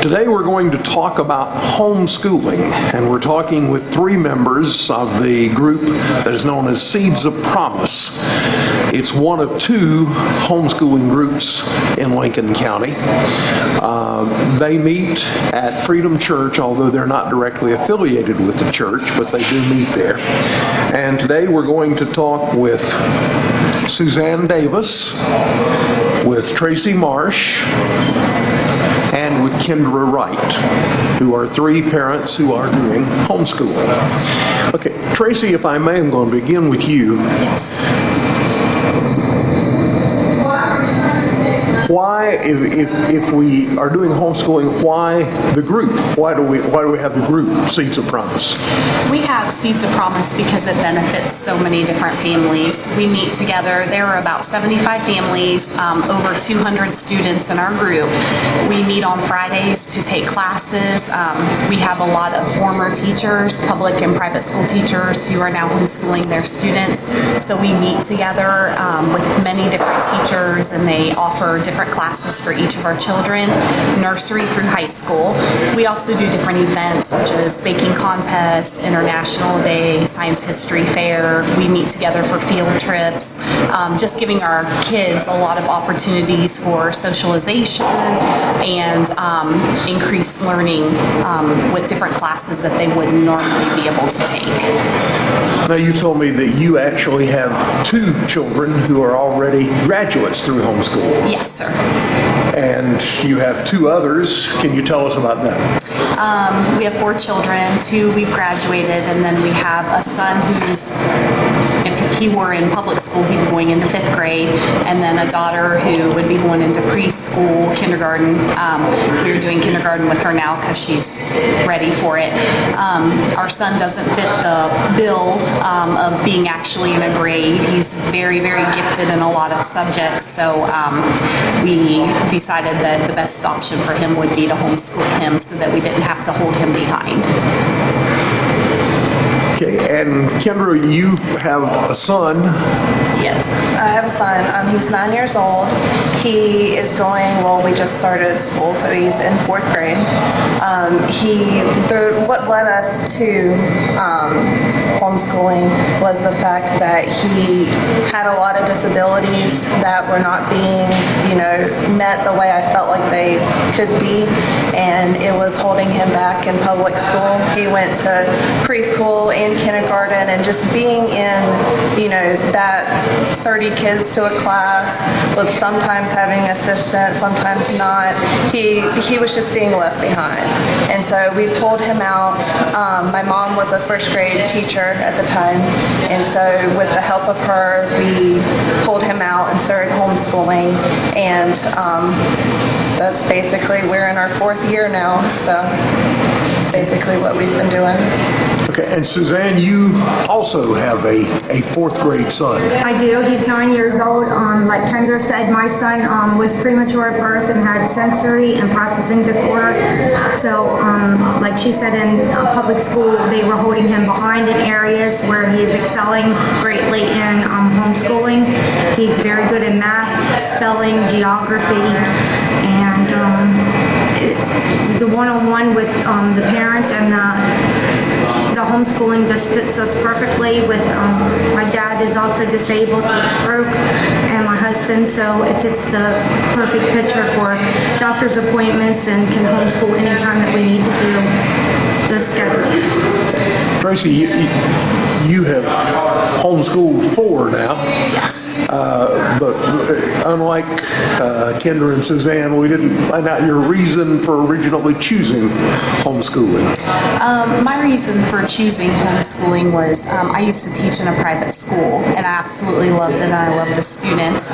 Today we're going to talk about homeschooling, and we're talking with three members of the group that is known as Seeds of Promise. It's one of two homeschooling groups in Lincoln County. They meet at Freedom Church, although they're not directly affiliated with the church, but they do meet there. And today we're going to talk with Suzanne Davis, with Tracie Marsh, and with Kendra Wright, who are three parents who are doing homeschooling. Okay, Tracie, if I may, I'm going to begin with you. Yes. Why, if we are doing homeschooling, why the group? Why do we have the group Seeds of Promise? We have Seeds of Promise because it benefits so many different families. We meet together. There are about 75 families, over 200 students in our group. We meet on Fridays to take classes. We have a lot of former teachers, public and private school teachers, who are now homeschooling their students. So we meet together with many different teachers, and they offer different classes for each of our children, nursery through high school. We also do different events such as baking contests, International Day, Science History Fair. We meet together for field trips, just giving our kids a lot of opportunities for socialization and increased learning with different classes that they wouldn't normally be able to take. Now, you told me that you actually have two children who are already graduates through homeschool. Yes, sir. And you have two others. Can you tell us about them? We have 4 children, 2 we've graduated, and then we have a son who's, if he were in public school, he'd be going into 5th grade, and then a daughter who would be going into preschool, kindergarten. We're doing kindergarten with her now because she's ready for it. Our son doesn't fit the bill of being actually in a grade. He's very, very gifted in a lot of subjects, so we decided that the best option for him would be to homeschool him so that we didn't have to hold him behind. Okay, and Kendra, you have a son. Yes, I have a son. He's 9 years old. He is going, we just started school, so he's in 4th grade. What led us to homeschooling was the fact that he had a lot of disabilities that were not being, met the way I felt like they could be, and it was holding him back in public school. He went to preschool and kindergarten, and just being in, that 30 kids to a class with sometimes having assistants, sometimes not, he was just being left behind. And so we pulled him out. My mom was a 1st grade teacher at the time, and so with the help of her, we pulled him out and started homeschooling, and that's basically, we're in our 4th year now, so that's basically what we've been doing. Okay, and Suzanne, you also have a 4th grade son. I do. He's 9 years old. Like Kendra said, my son was premature at birth and had sensory and processing disorder. So, like she said, in public school, they were holding him behind in areas where he is excelling greatly in homeschooling. He's very good in math, spelling, geography, and the one-on-one with the parent and the homeschooling just fits us perfectly. With my dad is also disabled through stroke, and my husband, so it fits the perfect picture for doctor's appointments and can homeschool anytime that we need to do the schedule. Tracie, you have homeschooled 4 now. Yes. But unlike Kendra and Suzanne, we didn't find out your reason for originally choosing homeschooling. My reason for choosing homeschooling was I used to teach in a private school, and I absolutely loved it, and I loved the students,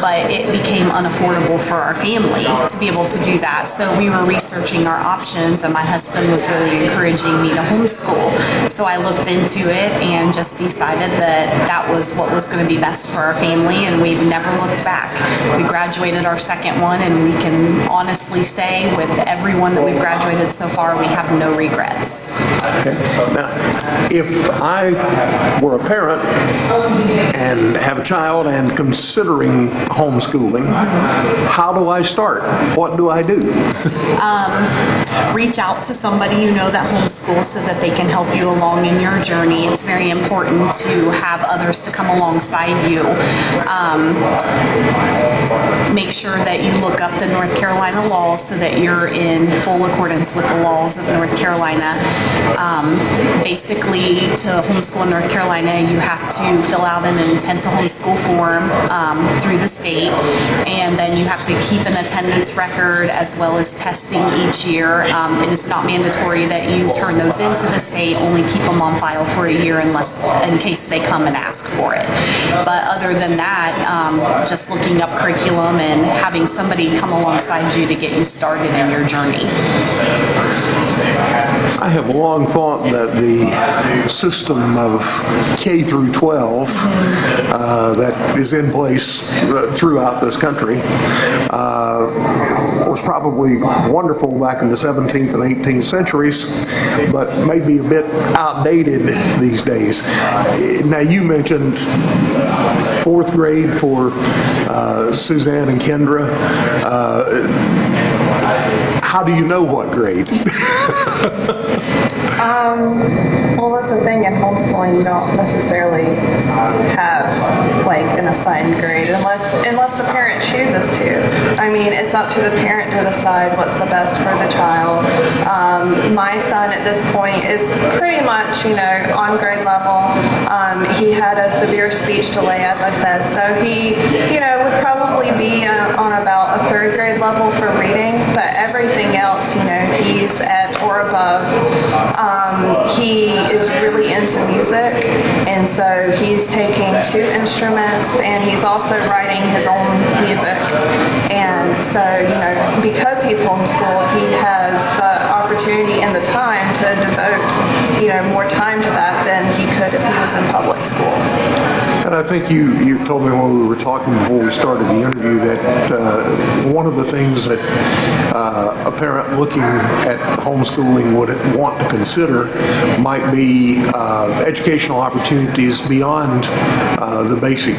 but it became unaffordable for our family to be able to do that. So we were researching our options, and my husband was really encouraging me to homeschool. So I looked into it it and just decided that that was what was going to be best for our family, and we've never looked back. We graduated our second one, and we can honestly say with everyone that we've graduated so far, we have no regrets. Okay. Now, if I were a parent and have a child and considering homeschooling, how do I start? What do I do? Reach out to somebody you know that homeschools so that they can help you along in your journey. It's very important to have others to come alongside you. Make sure that you look up the North Carolina laws so that you're in full accordance with the laws of North Carolina. Basically, to homeschool in North Carolina, you have to fill out an intent to homeschool form through the state, and then you have to keep an attendance record as well as testing each year. It is not mandatory that you turn those into the state, only keep them on file for a year in case they come and ask for it. But other than that, just looking up curriculum and having somebody come alongside you to get you started in your journey. I have long thought that the system of K through 12 that is in place throughout this country was probably wonderful back in the 17th and 18th centuries, but maybe a bit outdated these days. Now, you mentioned fourth grade for Suzanne and Kendra. How do you know what grade? Well, that's the thing, in homeschooling, you don't necessarily have like an assigned grade unless the parent chooses to. I mean, it's up to the parent to decide what's the best for the child. My son at this point is pretty much, on grade level. He had a severe speech delay, as I said, so he, would probably be on about a third grade level for reading, but everything else, he's at or above. He is really into music, and so he's taking 2 instruments, and he's also writing his own music. And so, because he's homeschooled, he has the opportunity and the time to devote, more time to that than he could if he was in public school. And I think you told me when we were talking before we started the interview that one of the things that a parent looking at homeschooling would want to consider might be educational opportunities beyond the basic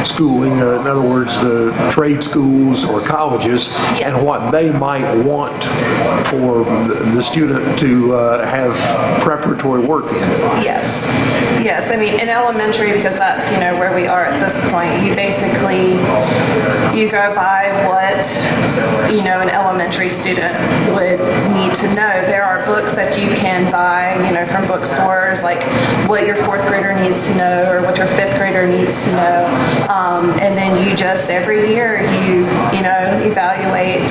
schooling. In other words, the trade schools or colleges, Yes. and what they might want for the student to have preparatory work in. Yes. Yes, I mean, in elementary, because that's, where we are at this point, you go by what, an elementary student would need to know. There are books that you can buy, from bookstores, like what your 4th grader needs to know or what your 5th grader needs to know. And then you just, every year, you evaluate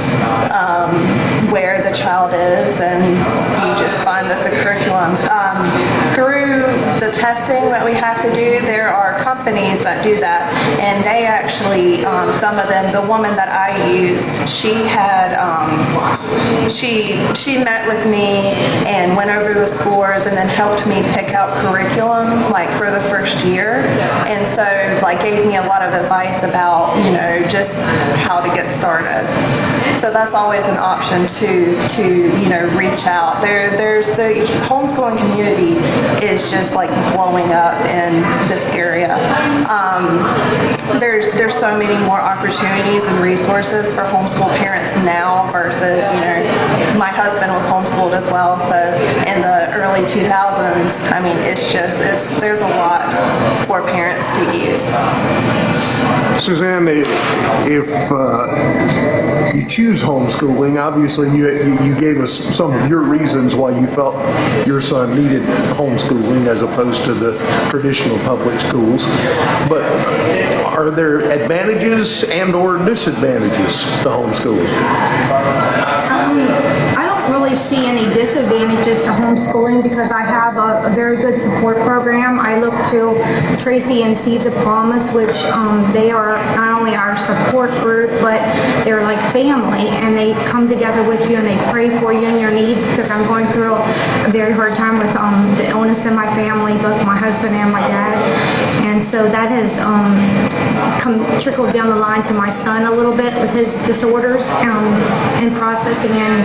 where the child is, and you just find those curriculums. Through the testing that we have to do, there are companies that do that, and they actually, some of them, the woman that I used, she had, she met with me and went over the scores and then helped me pick out curriculum, like for the first year, and so gave me a lot of advice about, just how to get started. So that's always an option to reach out. There's the homeschooling community is just blowing up in this area. There's so many more opportunities and resources for homeschool parents now versus, my husband was homeschooled as well, so in the early 2000s, I mean, there's a lot for parents to use. Suzanne, if you choose homeschooling, obviously you gave us some of your reasons why you felt your son needed homeschooling as opposed to the traditional public schools. But are there advantages and or disadvantages to homeschooling? I don't really see any disadvantages to homeschooling because I have a very good support program. I look to Tracie and Seeds of Promise, which they are not only our support group, but they're like family, and they come together with you and they pray for you and your needs, because I'm going through a very hard time with the illness in my family, both my husband and my dad. And so that has trickled down the line to my son a little bit with his disorders and processing and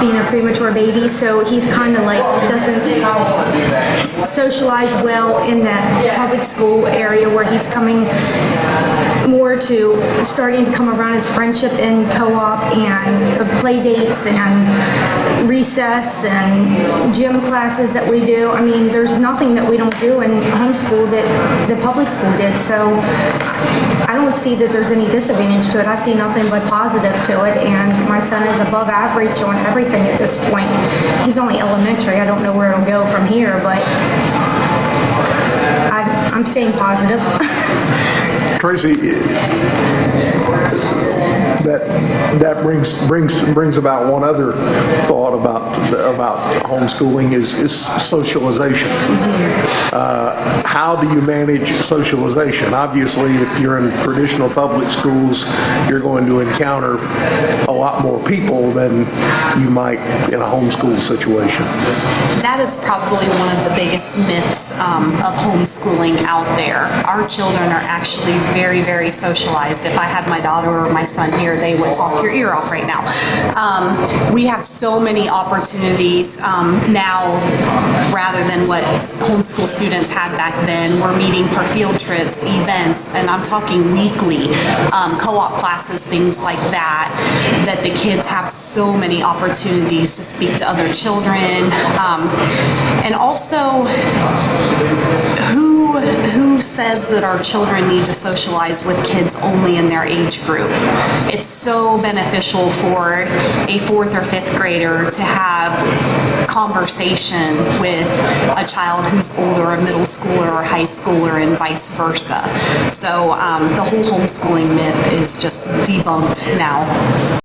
being a premature baby. So he's kind of like doesn't socialize well in the public school area, where he's coming more to starting to come around his friendship in co-op and play dates and recess and gym classes that we do. I mean, there's nothing that we don't do in homeschool that the public school did. So I don't see that there's any disadvantage to it. I see nothing but positive to it, and my son is above average on everything at this point. He's only elementary. I don't know where it'll go from here, but I'm staying positive. Tracie, that brings about one other thought about homeschooling is socialization. How do you manage socialization? Obviously, if you're in traditional public schools, you're going to encounter a lot more people than you might in a homeschool situation. That is probably one of the biggest myths of homeschooling out there. Our children are actually very, very socialized. If I had my daughter or my son here, they would talk your ear off right now. We have so many opportunities now, rather than what homeschool students had back then. We're meeting for field trips, events, and I'm talking weekly, co-op classes, things like that, that the kids have so many opportunities to speak to other children. And also, who says that our children need to socialize with kids only in their age group? It's so beneficial for a 4th or 5th grader to have conversation with a child who's older, a middle schooler or high schooler, and vice versa. So the whole homeschooling myth is just debunked now.